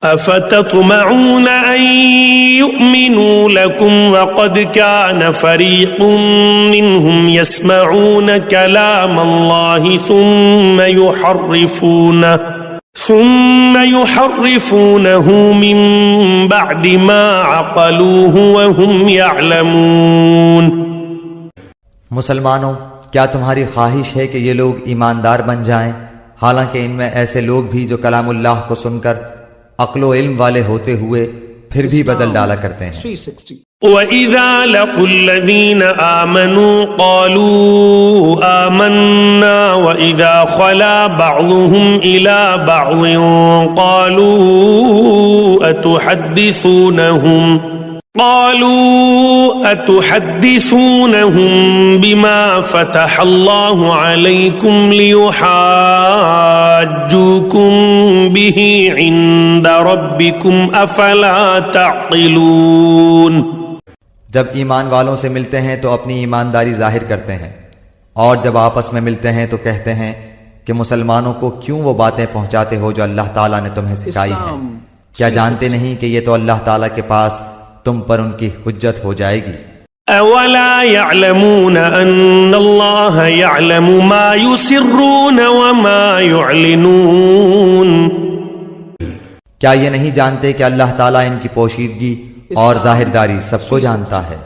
أفتطمعون أن يؤمنوا لكم وقد كان فريق منهم يسمعون كلام الله ثم يحرفونه من بعد ما عقلوه وهم يعلمون۔ مسلمانوں، کیا تمہاری خواہش ہے کہ یہ لوگ ایماندار بن جائیں، حالانکہ ان میں ایسے لوگ بھی جو کلام اللہ کو سن کر عقل و علم والے ہوتے ہوئے پھر بھی بدل ڈالا کرتے ہیں۔ وَإِذَا لَقُوا الَّذِينَ آمَنُوا قَالُوا آمَنَّا وَإِذَا خَلَا بَعْضُهُمْ إِلَى بَعْضٍ قالوا أتحدثونهم بما فتح الله عليكم ليحاجوكم به عند ربكم أفلا تعقلون۔ جب ایمان والوں سے ملتے ہیں تو اپنی ایمانداری ظاہر کرتے ہیں، اور جب آپس میں ملتے ہیں تو کہتے ہیں کہ مسلمانوں کو کیوں وہ باتیں پہنچاتے ہو جو اللہ تعالیٰ نے تمہیں سکھائی ہیں؟ کیا جانتے نہیں کہ یہ تو اللہ تعالیٰ کے پاس تم پر ان کی حجت ہو جائے گی؟ اولا يعلمون ان اللہ يعلم ما يسرون وما يعلنون۔ کیا یہ نہیں جانتے کہ اللہ تعالیٰ ان کی پوشیدگی اور ظاہرداری سب کو جانتا ہے؟